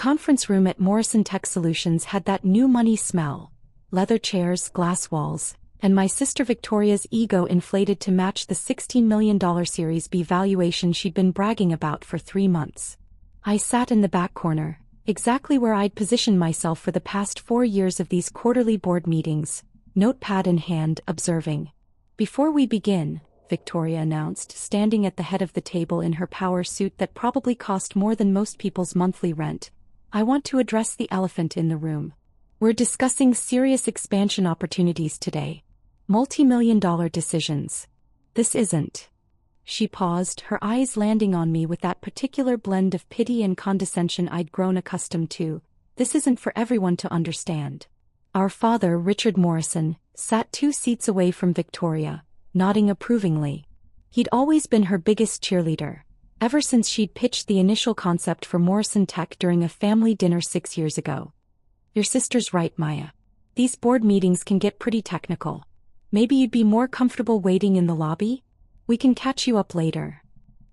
conference room at Morrison Tech Solutions had that new money smell. Leather chairs, glass walls, and my sister Victoria's ego inflated to match the $16 million Series B valuation she'd been bragging about for 3 months. I sat in the back corner, exactly where I'd positioned myself for the past 4 years of these quarterly board meetings, notepad in hand, observing. "Before we begin," Victoria announced, standing at the head of the table in her power suit that probably cost more than most people's monthly rent, "I want to address the elephant in the room. We're discussing serious expansion opportunities today. Multi-million-dollar decisions. This isn't." She paused, her eyes landing on me with that particular blend of pity and condescension I'd grown accustomed to. "This isn't for everyone to understand." Our father, Richard Morrison, sat 2 seats away from Victoria, nodding approvingly. He'd always been her biggest cheerleader, ever since she'd pitched the initial concept for Morrison Tech during a family dinner 6 years ago. "Your sister's right, Maya. These board meetings can get pretty technical. Maybe you'd be more comfortable waiting in the lobby? We can catch you up later."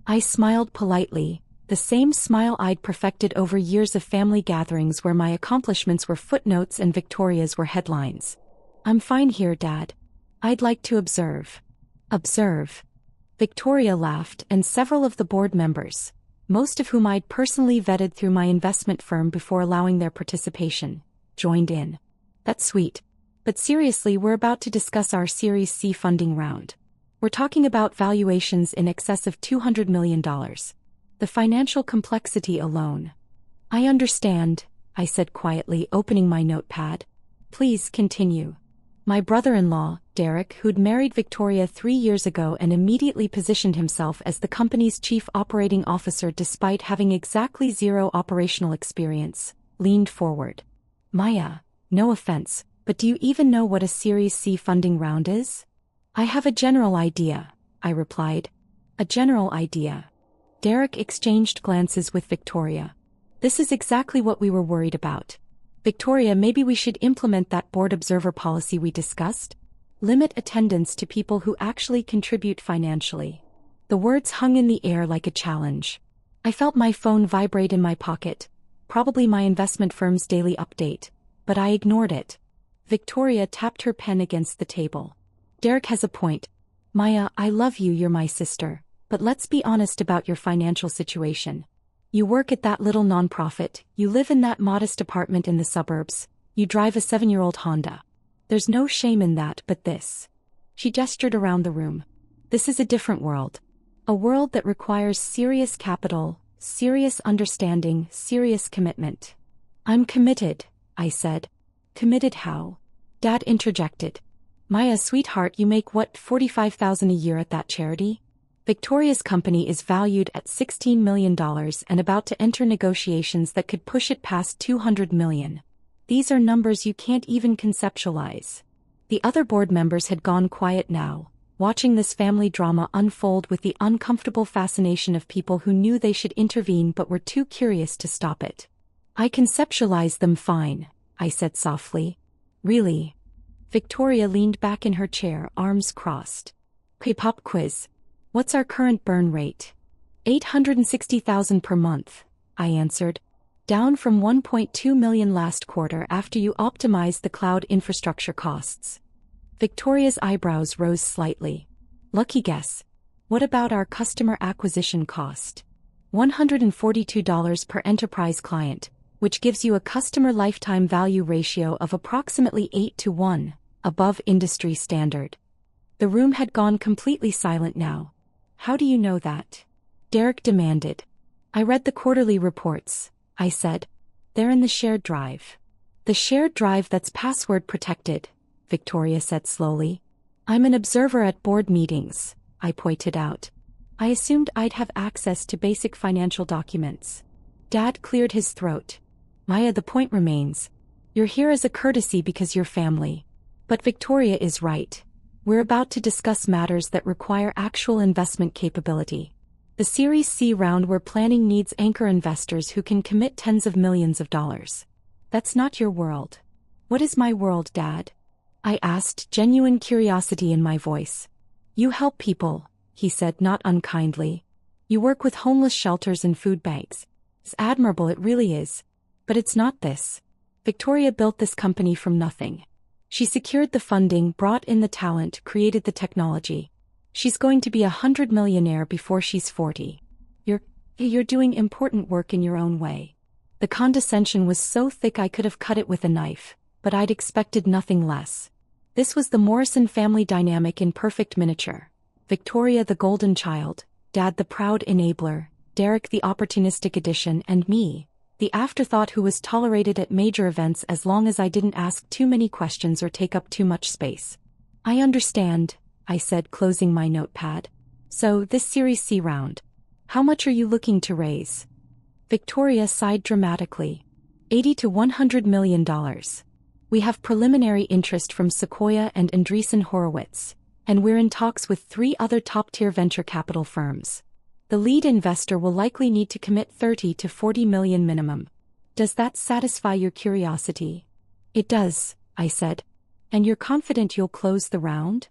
I smiled politely, the same smile I'd perfected over years of family gatherings where my accomplishments were footnotes and Victoria's were headlines. "I'm fine here, Dad. I'd like to observe." "Observe?" Victoria laughed, and several of the board members, most of whom I'd personally vetted through my investment firm before allowing their participation, joined in. "That's sweet. But seriously, we're about to discuss our Series C funding round. We're talking about valuations in excess of $200 million. The financial complexity alone." "I understand," I said quietly, opening my notepad. "Please continue." My brother-in-law, Derek, who'd married Victoria 3 years ago and immediately positioned himself as the company's chief operating officer despite having exactly 0 operational experience, leaned forward. "Maya, no offense, but do you even know what a Series C funding round is?" "I have a general idea," I replied. "A general idea." Derek exchanged glances with Victoria. "This is exactly what we were worried about. Victoria, maybe we should implement that board observer policy we discussed? Limit attendance to people who actually contribute financially." The words hung in the air like a challenge. I felt my phone vibrate in my pocket, probably my investment firm's daily update, but I ignored it. Victoria tapped her pen against the table. "Derek has a point. Maya, I love you, you're my sister, but let's be honest about your financial situation. You work at that little nonprofit, you live in that modest apartment in the suburbs, you drive a 7-year-old Honda. There's no shame in that, but this." She gestured around the room. "This is a different world. A world that requires serious capital, serious understanding, serious commitment." "I'm committed," I said. "Committed how?" Dad interjected. "Maya, sweetheart, you make what, $45,000 a year at that charity? Victoria's company is valued at $16 million and about to enter negotiations that could push it past $200 million. These are numbers you can't even conceptualize." The other board members had gone quiet now, watching this family drama unfold with the uncomfortable fascination of people who knew they should intervene but were too curious to stop it. "I conceptualize them fine," I said softly. "Really?" Victoria leaned back in her chair, arms crossed. "Pop quiz. What's our current burn rate?" $860,000 per month, I answered. "Down from $1.2 million last quarter after you optimized the cloud infrastructure costs." Victoria's eyebrows rose slightly. "Lucky guess. What about our customer acquisition cost?" $142 per enterprise client, which gives you a customer lifetime value ratio of approximately 8 to 1, above industry standard. The room had gone completely silent now. "How do you know that?" Derek demanded. "I read the quarterly reports," I said. "They're in the shared drive." "The shared drive that's password protected," Victoria said slowly. "I'm an observer at board meetings," I pointed out. "I assumed I'd have access to basic financial documents." Dad cleared his throat. "Maya, the point remains. You're here as a courtesy because you're family. But Victoria is right. We're about to discuss matters that require actual investment capability. The Series C round we're planning needs anchor investors who can commit tens of millions of dollars. That's not your world." "What is my world, Dad?" I asked, genuine curiosity in my voice. "You help people," he said, not unkindly. "You work with homeless shelters and food banks. It's admirable, it really is. But it's not this. Victoria built this company from nothing. She secured the funding, brought in the talent, created the technology. She's going to be $100 millionaire before she's 40. You're doing important work in your own way. The condescension was so thick I could have cut it with a knife, but I'd expected nothing less. This was the Morrison family dynamic in perfect miniature. Victoria the golden child, Dad the proud enabler, Derek the opportunistic addition, and me, the afterthought who was tolerated at major events as long as I didn't ask too many questions or take up too much space. I understand, I said, closing my notepad. So, this Series C round. How much are you looking to raise? Victoria sighed dramatically. $80 to $100 million. We have preliminary interest from Sequoia and Andreessen Horowitz, and we're in talks with 3 other top-tier venture capital firms. The lead investor will likely need to commit $30 to $40 million minimum. Does that satisfy your curiosity? It does, I said. And you're confident you'll close the round?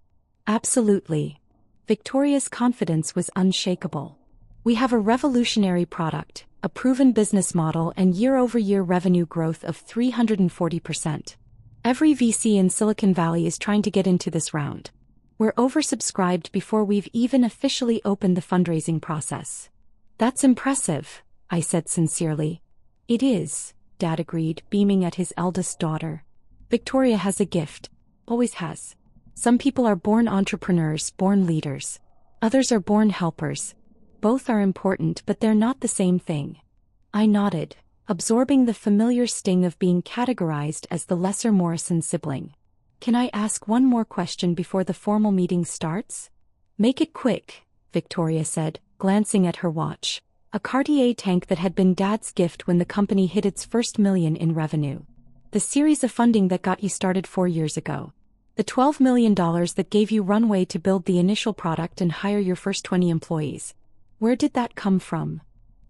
Absolutely. Victoria's confidence was unshakable. We have a revolutionary product, a proven business model, and year-over-year revenue growth of 340%. Every VC in Silicon Valley is trying to get into this round. We're oversubscribed before we've even officially opened the fundraising process. That's impressive, I said sincerely. It is, Dad agreed, beaming at his eldest daughter. Victoria has a gift. Always has. Some people are born entrepreneurs, born leaders. Others are born helpers. Both are important, but they're not the same thing. I nodded, absorbing the familiar sting of being categorized as the lesser Morrison sibling. Can I ask one more question before the formal meeting starts? Make it quick, Victoria said, glancing at her watch. A Cartier tank that had been Dad's gift when the company hit its first million in revenue. The series of funding that got you started 4 years ago. The $12 million that gave you runway to build the initial product and hire your first 20 employees. Where did that come from?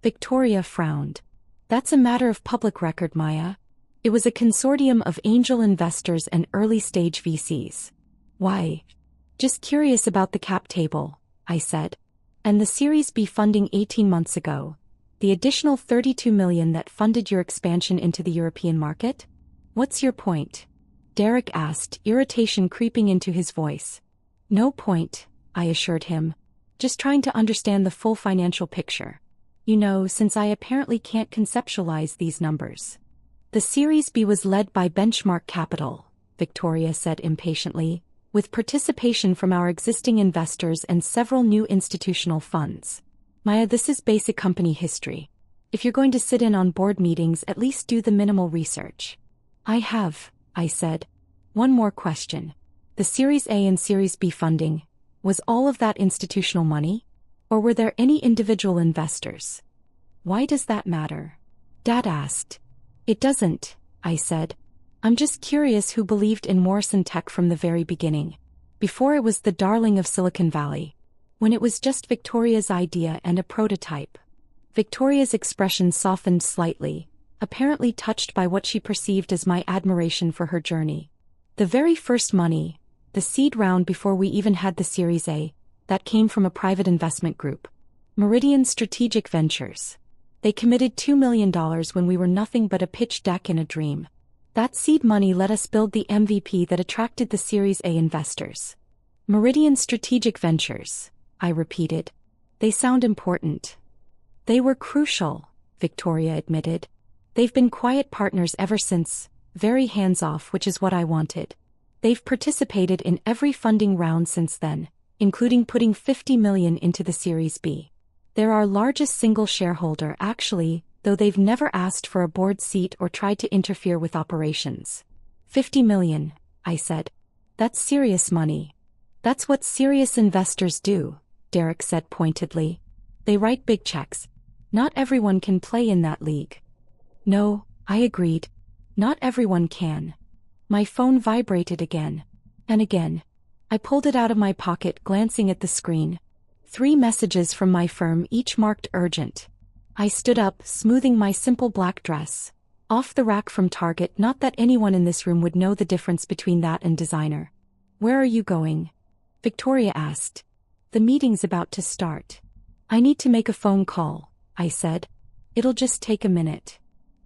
Victoria frowned. That's a matter of public record, Maya. It was a consortium of angel investors and early-stage VCs. Why? Just curious about the cap table, I said. And the Series B funding 18 months ago. The additional $32 million that funded your expansion into the European market? What's your point? Derek asked, irritation creeping into his voice. No point, I assured him. Just trying to understand the full financial picture. You know, since I apparently can't conceptualize these numbers. The Series B was led by Benchmark Capital, Victoria said impatiently, with participation from our existing investors and several new institutional funds. Maya, this is basic company history. If you're going to sit in on board meetings, at least do the minimal research. I have, I said. One more question. The Series A and Series B funding, was all of that institutional money? Or were there any individual investors? Why does that matter? Dad asked. It doesn't, I said. I'm just curious who believed in Morrison Tech from the very beginning. Before it was the darling of Silicon Valley. When it was just Victoria's idea and a prototype. Victoria's expression softened slightly, apparently touched by what she perceived as my admiration for her journey. The very first money, the seed round before we even had the Series A, that came from a private investment group. Meridian Strategic Ventures. They committed $2 million when we were nothing but a pitch deck and a dream. That seed money let us build the MVP that attracted the Series A investors. Meridian Strategic Ventures, I repeated. They sound important. They were crucial, Victoria admitted. They've been quiet partners ever since, very hands-off, which is what I wanted. They've participated in every funding round since then, including putting $50 million into the Series B. They're our largest single shareholder actually, though they've never asked for a board seat or tried to interfere with operations. $50 million, I said. That's serious money. That's what serious investors do, Derek said pointedly. They write big checks. Not everyone can play in that league. No, I agreed. Not everyone can. My phone vibrated again. And again. I pulled it out of my pocket, glancing at the screen. 3 messages from my firm, each marked urgent. I stood up, smoothing my simple black dress. Off the rack from Target, not that anyone in this room would know the difference between that and designer. Where are you going? Victoria asked. The meeting's about to start. I need to make a phone call, I said. It'll just take a minute.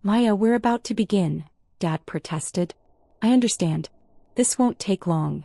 Maya, we're about to begin, Dad protested. I understand. This won't take long.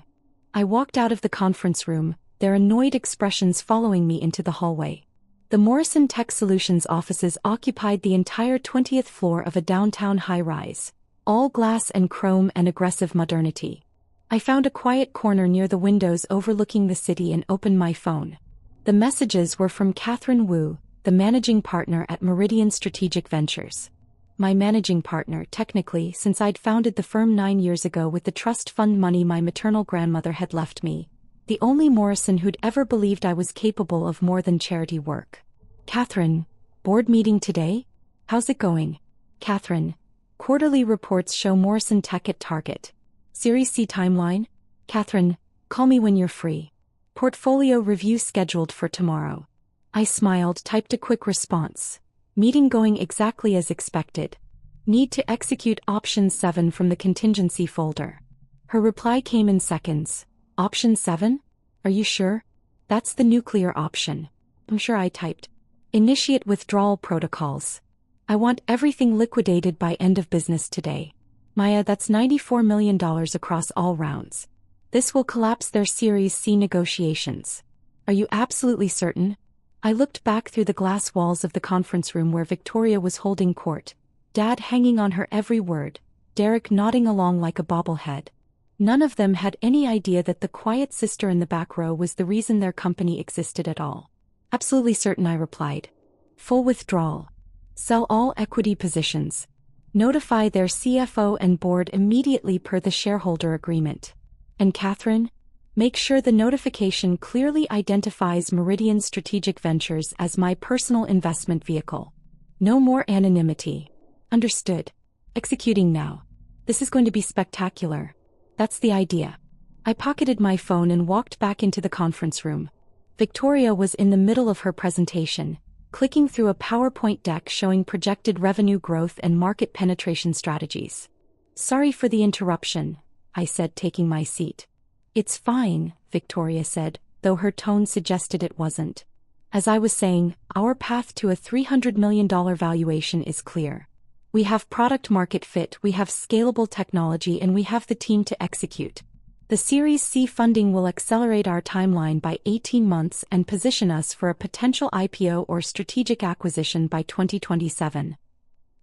I walked out of the conference room, their annoyed expressions following me into the hallway. The Morrison Tech Solutions offices occupied the entire 20th floor of a downtown high-rise, all glass and chrome and aggressive modernity. I found a quiet corner near the windows overlooking the city and opened my phone. The messages were from Catherine Wu, the managing partner at Meridian Strategic Ventures. My managing partner, technically, since I'd founded the firm 9 years ago with the trust fund money my maternal grandmother had left me. The only Morrison who'd ever believed I was capable of more than charity work. Catherine, board meeting today? How's it going? Catherine, quarterly reports show Morrison Tech at target. Series C timeline? Catherine, call me when you're free. Portfolio review scheduled for tomorrow. I smiled, typed a quick response. Meeting going exactly as expected. Need to execute option 7 from the contingency folder. Her reply came in seconds. Option 7? Are you sure? That's the nuclear option. I'm sure, I typed. Initiate withdrawal protocols. I want everything liquidated by end of business today. Maya, that's $94 million across all rounds. This will collapse their Series C negotiations. Are you absolutely certain? I looked back through the glass walls of the conference room where Victoria was holding court, Dad hanging on her every word, Derek nodding along like a bobblehead. None of them had any idea that the quiet sister in the back row was the reason their company existed at all. Absolutely certain, I replied. Full withdrawal. Sell all equity positions. Notify their CFO and board immediately per the shareholder agreement. And Catherine? Make sure the notification clearly identifies Meridian Strategic Ventures as my personal investment vehicle. No more anonymity. Understood. Executing now. This is going to be spectacular. That's the idea. I pocketed my phone and walked back into the conference room. Victoria was in the middle of her presentation, clicking through a PowerPoint deck showing projected revenue growth and market penetration strategies. Sorry for the interruption, I said, taking my seat. It's fine, Victoria said, though her tone suggested it wasn't. As I was saying, our path to a $300 million valuation is clear. We have product market fit, we have scalable technology, and we have the team to execute. The Series C funding will accelerate our timeline by 18 months and position us for a potential IPO or strategic acquisition by 2027.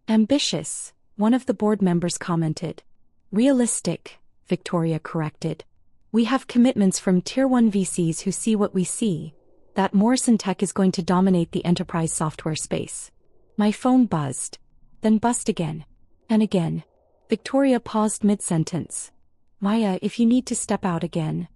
Ambitious, one of the board members commented. Realistic, Victoria corrected. We have commitments from Tier 1 VCs who see what we see, that Morrison Tech is going to dominate the enterprise software space. My phone buzzed, then buzzed again. And again. Victoria paused mid-sentence. Maya, if you need to step out again.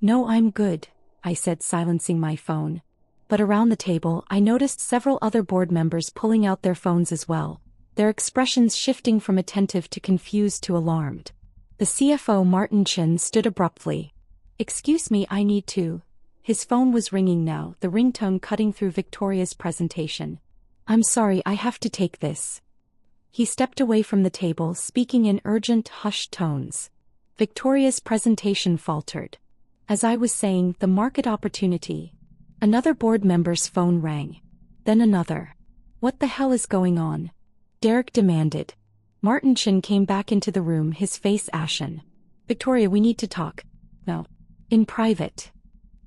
No, I'm good, I said, silencing my phone. But around the table, I noticed several other board members pulling out their phones as well, their expressions shifting from attentive to confused to alarmed. The CFO, Martin Chen, stood abruptly. Excuse me, I need to. His phone was ringing now, the ringtone cutting through Victoria's presentation. I'm sorry, I have to take this. He stepped away from the table, speaking in urgent, hushed tones. Victoria's presentation faltered. As I was saying, the market opportunity. Another board member's phone rang. Then another. What the hell is going on? Derek demanded. Martin Chen came back into the room, his face ashen. Victoria, we need to talk. No. In private.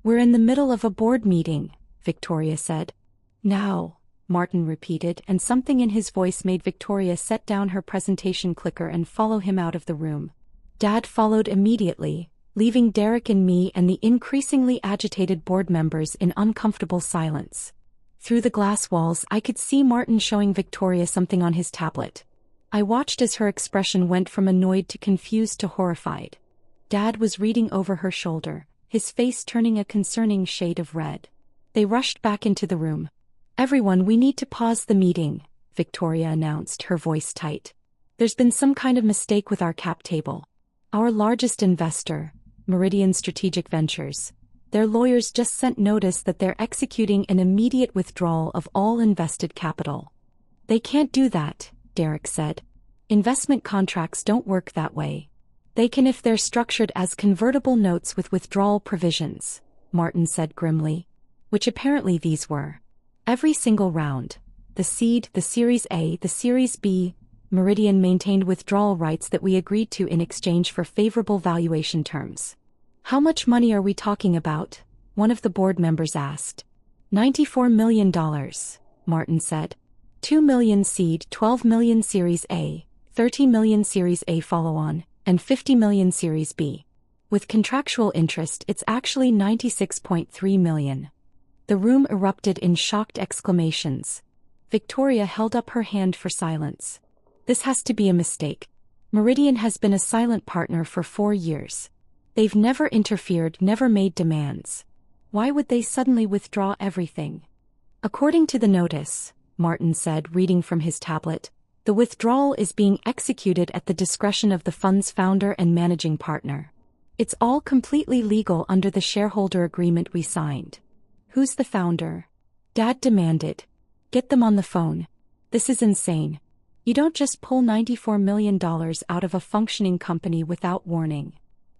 We're in the middle of a board meeting, Victoria said. Now, Martin repeated, and something in his voice made Victoria set down her presentation clicker and follow him out of the room. Dad followed immediately, leaving Derek and me and the increasingly agitated board members in uncomfortable silence. Through the glass walls, I could see Martin showing Victoria something on his tablet. I watched as her expression went from annoyed to confused to horrified. Dad was reading over her shoulder, his face turning a concerning shade of red. They rushed back into the room. Everyone, we need to pause the meeting, Victoria announced, her voice tight. There's been some kind of mistake with our cap table. Our largest investor, Meridian Strategic Ventures, their lawyers just sent notice that they're executing an immediate withdrawal of all invested capital. They can't do that, Derek said. Investment contracts don't work that way. They can if they're structured as convertible notes with withdrawal provisions, Martin said grimly. Which apparently these were. Every single round. The seed, the Series A, the Series B. Meridian maintained withdrawal rights that we agreed to in exchange for favorable valuation terms. How much money are we talking about? One of the board members asked. $94 million, Martin said. 2 million seed, 12 million Series A, 30 million Series A follow-on, and 50 million Series B. With contractual interest, it's actually 96.3 million. The room erupted in shocked exclamations. Victoria held up her hand for silence. This has to be a mistake. Meridian has been a silent partner for 4 years. They've never interfered, never made demands. Why would they suddenly withdraw everything? According to the notice, Martin said, reading from his tablet, the withdrawal is being executed at the discretion of the fund's founder and managing partner. It's all completely legal under the shareholder agreement we signed. Who's the founder? Dad demanded. Get them on the phone. This is insane. You don't just pull $94 million out of a functioning company without warning.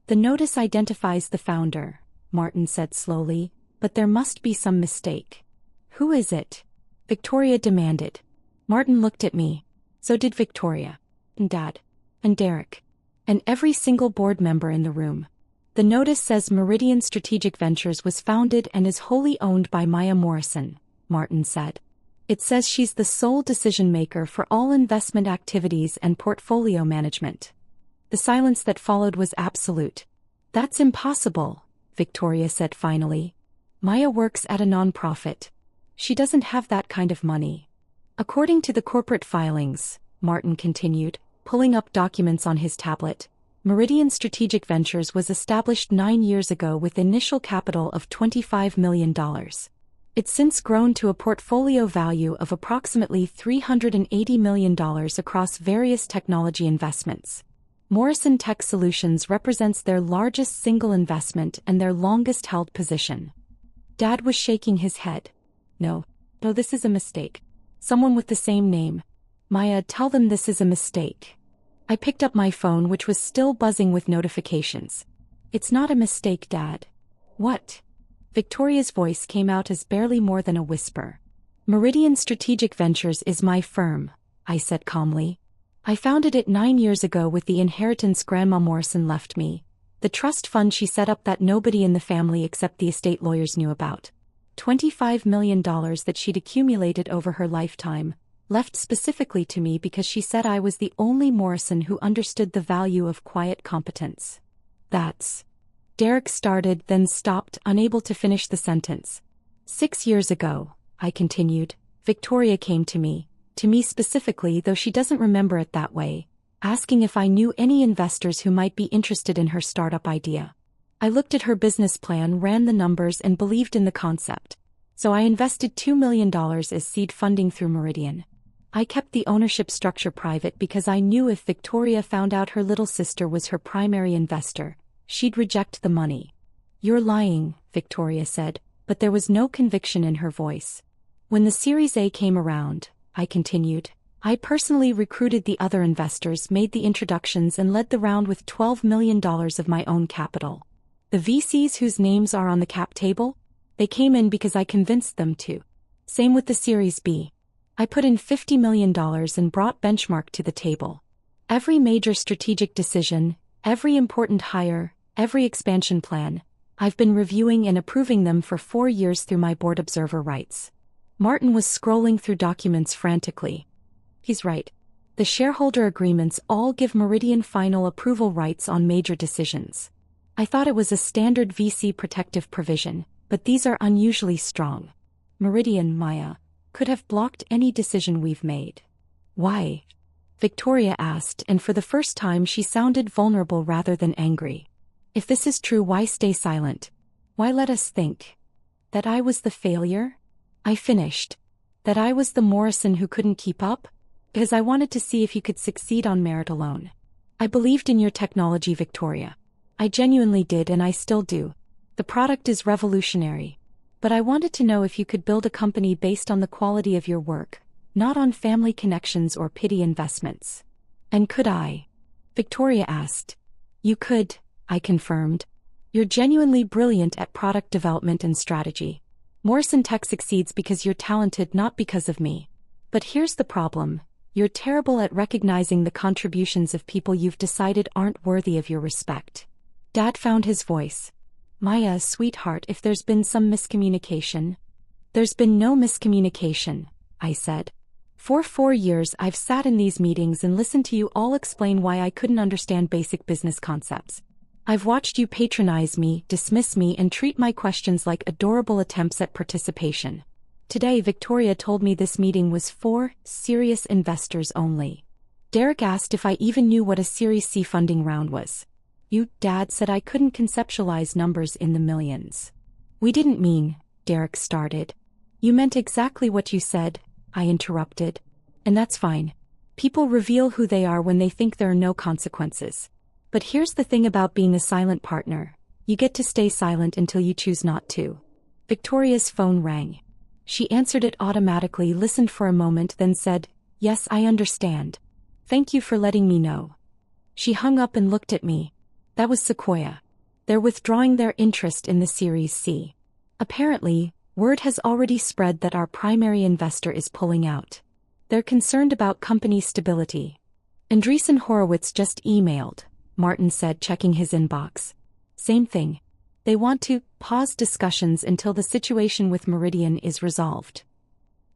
The notice identifies the founder, Martin said slowly, but there must be some mistake. Who is it? Victoria demanded. Martin looked at me. So did Victoria. And Dad. And Derek. And every single board member in the room. The notice says Meridian Strategic Ventures was founded and is wholly owned by Maya Morrison, Martin said. It says she's the sole decision-maker for all investment activities and portfolio management. The silence that followed was absolute. That's impossible, Victoria said finally. Maya works at a nonprofit. She doesn't have that kind of money. According to the corporate filings, Martin continued, pulling up documents on his tablet, Meridian Strategic Ventures was established 9 years ago with initial capital of $25 million. It's since grown to a portfolio value of approximately $380 million across various technology investments. Morrison Tech Solutions represents their largest single investment and their longest-held position. Dad was shaking his head. No, this is a mistake. Someone with the same name. Maya, tell them this is a mistake. I picked up my phone, which was still buzzing with notifications. It's not a mistake, Dad. What? Victoria's voice came out as barely more than a whisper. Meridian Strategic Ventures is my firm, I said calmly. I founded it 9 years ago with the inheritance Grandma Morrison left me, the trust fund she set up that nobody in the family except the estate lawyers knew about. $25 million that she'd accumulated over her lifetime, left specifically to me because she said I was the only Morrison who understood the value of quiet competence. That's... Derek started, then stopped, unable to finish the sentence. 6 years ago, I continued, Victoria came to me specifically, though she doesn't remember it that way, asking if I knew any investors who might be interested in her startup idea. I looked at her business plan, ran the numbers, and believed in the concept. So I invested $2 million as seed funding through Meridian. I kept the ownership structure private because I knew if Victoria found out her little sister was her primary investor, she'd reject the money. You're lying, Victoria said, but there was no conviction in her voice. When the Series A came around, I continued, I personally recruited the other investors, made the introductions, and led the round with $12 million of my own capital. The VCs whose names are on the cap table? They came in because I convinced them to. Same with the Series B. I put in $50 million and brought Benchmark to the table. Every major strategic decision, every important hire, every expansion plan, I've been reviewing and approving them for 4 years through my board observer rights. Martin was scrolling through documents frantically. He's right. The shareholder agreements all give Meridian final approval rights on major decisions. I thought it was a standard VC protective provision, but these are unusually strong. Meridian, Maya, could have blocked any decision we've made. Why? Victoria asked, and for the first time she sounded vulnerable rather than angry. If this is true, why stay silent? Why let us think that I was the failure? I finished. That I was the Morrison who couldn't keep up? Because I wanted to see if you could succeed on merit alone. I believed in your technology, Victoria. I genuinely did, and I still do. The product is revolutionary. But I wanted to know if you could build a company based on the quality of your work, not on family connections or pity investments. And could I? Victoria asked. You could, I confirmed. You're genuinely brilliant at product development and strategy. Morrison Tech succeeds because you're talented, not because of me. But here's the problem. You're terrible at recognizing the contributions of people you've decided aren't worthy of your respect. Dad found his voice. Maya, sweetheart, if there's been some miscommunication. There's been no miscommunication, I said. For 4 years I've sat in these meetings and listened to you all explain why I couldn't understand basic business concepts. I've watched you patronize me, dismiss me, and treat my questions like adorable attempts at participation. Today Victoria told me this meeting was for serious investors only. Derek asked if I even knew what a Series C funding round was. Dad said I couldn't conceptualize numbers in the millions. We didn't mean, Derek started. You meant exactly what you said, I interrupted. And that's fine. People reveal who they are when they think there are no consequences. But here's the thing about being a silent partner. You get to stay silent until you choose not to. Victoria's phone rang. She answered it automatically, listened for a moment, then said, "Yes, I understand. Thank you for letting me know." She hung up and looked at me. That was Sequoia. They're withdrawing their interest in the Series C. Apparently, word has already spread that our primary investor is pulling out. They're concerned about company stability. Andreessen Horowitz just emailed, Martin said, checking his inbox. Same thing. They want to pause discussions until the situation with Meridian is resolved.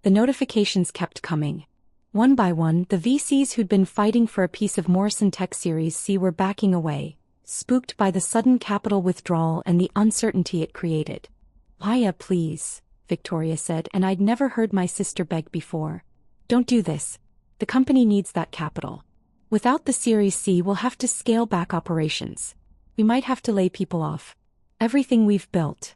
The notifications kept coming. One by one, the VCs who'd been fighting for a piece of Morrison Tech Series C were backing away, spooked by the sudden capital withdrawal and the uncertainty it created. "Maya, please," Victoria said, and I'd never heard my sister beg before. "Don't do this. The company needs that capital. Without the Series C, we'll have to scale back operations. We might have to lay people off. Everything we've built.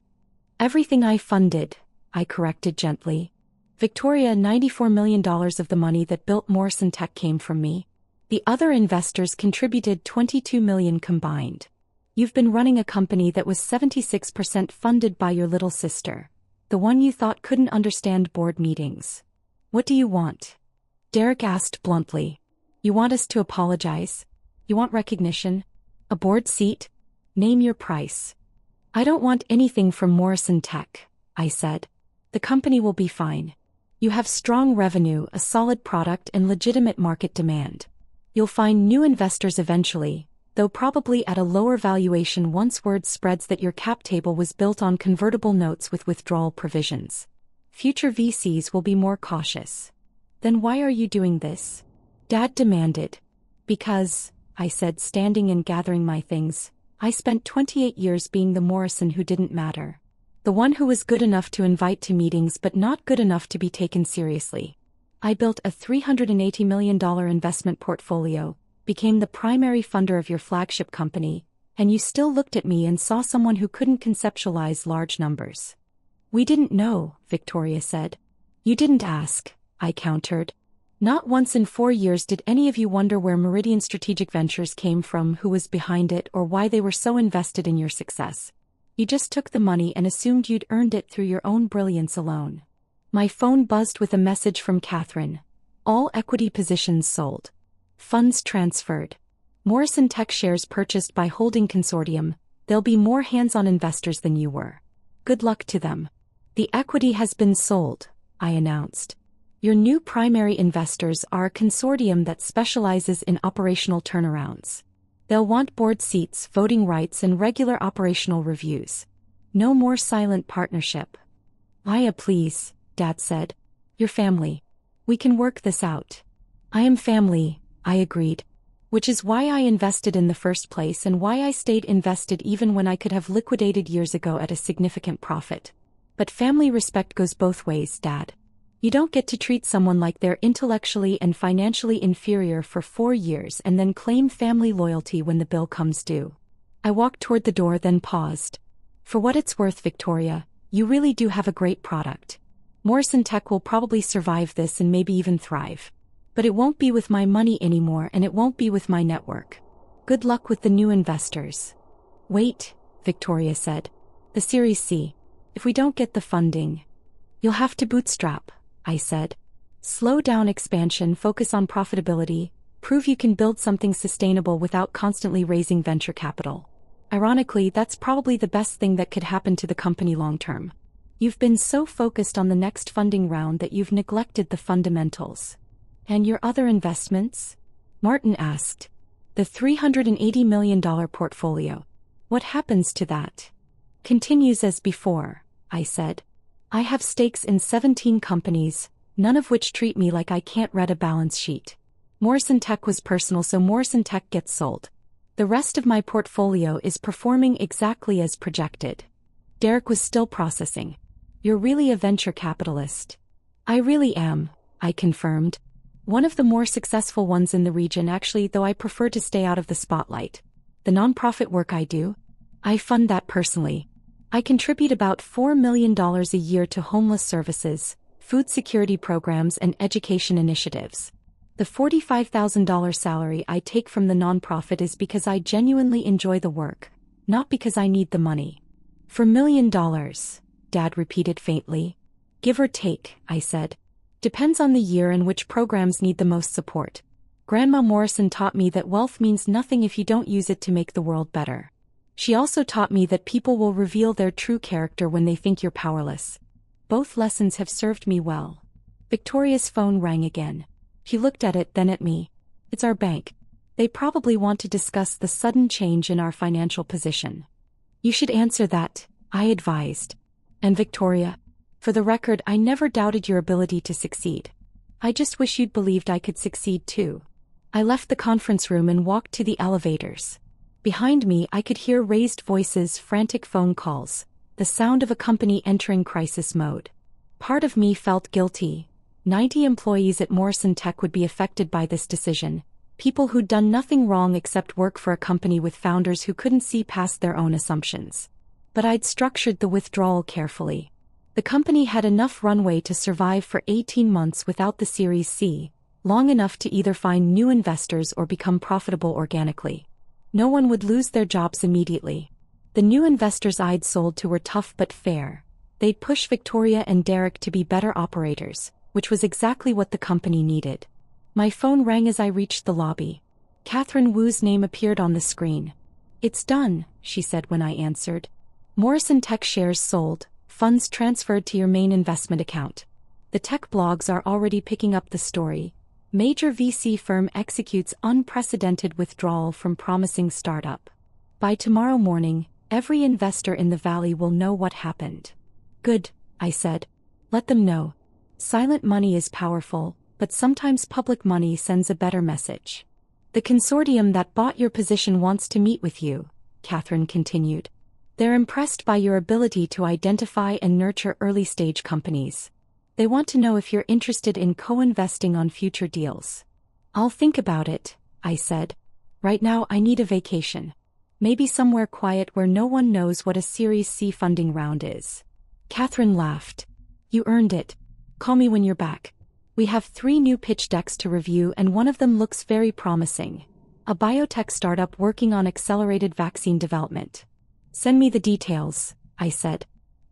Everything I funded," I corrected gently. "Victoria, $94 million of the money that built Morrison Tech came from me. The other investors contributed $22 million combined. You've been running a company that was 76% funded by your little sister, the one you thought couldn't understand board meetings. What do you want?" Derek asked bluntly. "You want us to apologize? You want recognition? A board seat? Name your price." "I don't want anything from Morrison Tech," I said. "The company will be fine. You have strong revenue, a solid product, and legitimate market demand. You'll find new investors eventually, though probably at a lower valuation once word spreads that your cap table was built on convertible notes with withdrawal provisions. Future VCs will be more cautious." "Then why are you doing this?" Dad demanded. "Because," I said, standing and gathering my things, "I spent 28 years being the Morrison who didn't matter. The one who was good enough to invite to meetings but not good enough to be taken seriously. I built a $380 million investment portfolio, became the primary funder of your flagship company, and you still looked at me and saw someone who couldn't conceptualize large numbers." "We didn't know," Victoria said. "You didn't ask," I countered. "Not once in 4 years did any of you wonder where Meridian Strategic Ventures came from, who was behind it, or why they were so invested in your success. You just took the money and assumed you'd earned it through your own brilliance alone." My phone buzzed with a message from Catherine. "All equity positions sold. Funds transferred. Morrison Tech shares purchased by holding consortium. They'll be more hands-on investors than you were. Good luck to them." "The equity has been sold," I announced. "Your new primary investors are a consortium that specializes in operational turnarounds. They'll want board seats, voting rights, and regular operational reviews. No more silent partnership." "Maya, please," Dad said. "You're family. We can work this out." "I am family," I agreed. "Which is why I invested in the first place and why I stayed invested even when I could have liquidated years ago at a significant profit. But family respect goes both ways, Dad. You don't get to treat someone like they're intellectually and financially inferior for 4 years and then claim family loyalty when the bill comes due." I walked toward the door, then paused. "For what it's worth, Victoria, you really do have a great product. Morrison Tech will probably survive this and maybe even thrive. But it won't be with my money anymore, and it won't be with my network. Good luck with the new investors." "Wait," Victoria said. "The Series C. If we don't get the funding, you'll have to bootstrap," I said. "Slow down expansion, focus on profitability, prove you can build something sustainable without constantly raising venture capital. Ironically, that's probably the best thing that could happen to the company long term. You've been so focused on the next funding round that you've neglected the fundamentals." And your other investments? Martin asked. The $380 million portfolio. What happens to that? Continues as before, I said. I have stakes in 17 companies, none of which treat me like I can't read a balance sheet. Morrison Tech was personal, so Morrison Tech gets sold. The rest of my portfolio is performing exactly as projected. Derek was still processing. You're really a venture capitalist. I really am, I confirmed. One of the more successful ones in the region actually, though I prefer to stay out of the spotlight. The nonprofit work I do? I fund that personally. I contribute about $4 million a year to homeless services, food security programs and education initiatives. The $45,000 salary I take from the nonprofit is because I genuinely enjoy the work, not because I need the money. $4 million, Dad repeated faintly. Give or take, I said. Depends on the year and which programs need the most support. Grandma Morrison taught me that wealth means nothing if you don't use it to make the world better. She also taught me that people will reveal their true character when they think you're powerless. Both lessons have served me well. Victoria's phone rang again. She looked at it, then at me. It's our bank. They probably want to discuss the sudden change in our financial position. You should answer that, I advised. And Victoria? For the record, I never doubted your ability to succeed. I just wish you'd believed I could succeed too. I left the conference room and walked to the elevators. Behind me, I could hear raised voices, frantic phone calls, the sound of a company entering crisis mode. Part of me felt guilty. 90 employees at Morrison Tech would be affected by this decision, people who'd done nothing wrong except work for a company with founders who couldn't see past their own assumptions. But I'd structured the withdrawal carefully. The company had enough runway to survive for 18 months without the Series C, long enough to either find new investors or become profitable organically. No one would lose their jobs immediately. The new investors I'd sold to were tough but fair. They'd push Victoria and Derek to be better operators, which was exactly what the company needed. My phone rang as I reached the lobby. Catherine Wu's name appeared on the screen. It's done, she said when I answered. Morrison Tech shares sold. Funds transferred to your main investment account. The tech blogs are already picking up the story. Major VC firm executes unprecedented withdrawal from promising startup. By tomorrow morning, every investor in the valley will know what happened. Good, I said. Let them know. Silent money is powerful, but sometimes public money sends a better message. The consortium that bought your position wants to meet with you, Catherine continued. They're impressed by your ability to identify and nurture early-stage companies. They want to know if you're interested in co-investing on future deals. I'll think about it, I said. Right now I need a vacation. Maybe somewhere quiet where no one knows what a Series C funding round is. Catherine laughed. You earned it. Call me when you're back. We have 3 new pitch decks to review and one of them looks very promising. A biotech startup working on accelerated vaccine development. Send me the details, I said.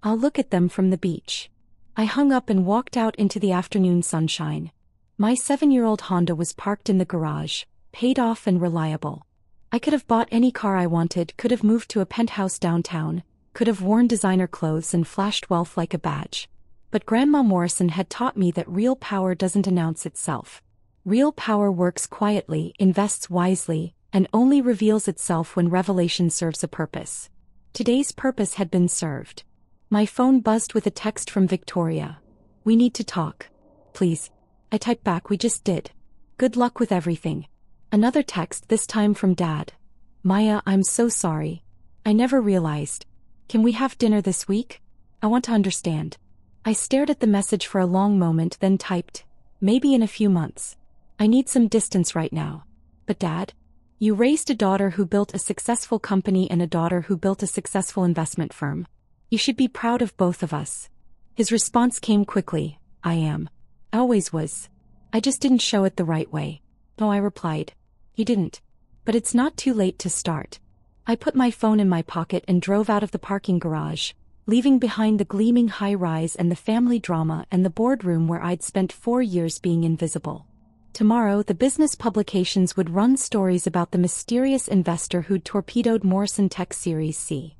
I'll look at them from the beach. I hung up and walked out into the afternoon sunshine. My 7-year-old Honda was parked in the garage, paid off and reliable. I could have bought any car I wanted, could have moved to a penthouse downtown, could have worn designer clothes and flashed wealth like a badge. But Grandma Morrison had taught me that real power doesn't announce itself. Real power works quietly, invests wisely, and only reveals itself when revelation serves a purpose. Today's purpose had been served. My phone buzzed with a text from Victoria. We need to talk. Please. I typed back, we just did. Good luck with everything. Another text, this time from Dad. Maya, I'm so sorry. I never realized. Can we have dinner this week? I want to understand. I stared at the message for a long moment, then typed, maybe in a few months. I need some distance right now. But Dad? You raised a daughter who built a successful company and a daughter who built a successful investment firm. You should be proud of both of us. His response came quickly. I am. I always was. I just didn't show it the right way. No, I replied. You didn't. But it's not too late to start. I put my phone in my pocket and drove out of the parking garage, leaving behind the gleaming high-rise and the family drama and the boardroom where I'd spent 4 years being invisible. Tomorrow, the business publications would run stories about the mysterious investor who'd torpedoed Morrison Tech Series C.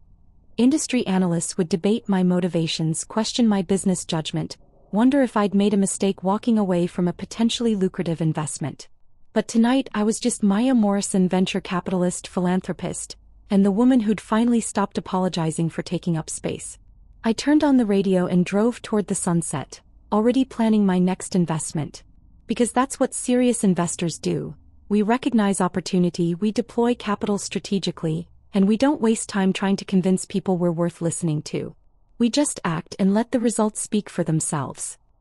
Industry analysts would debate my motivations, question my business judgment, wonder if I'd made a mistake walking away from a potentially lucrative investment. But tonight I was just Maya Morrison, venture capitalist philanthropist, and the woman who'd finally stopped apologizing for taking up space. I turned on the radio and drove toward the sunset, already planning my next investment. Because that's what serious investors do. We recognize opportunity, we deploy capital strategically, and we don't waste time trying to convince people we're worth listening to. We just act and let the results speak for themselves.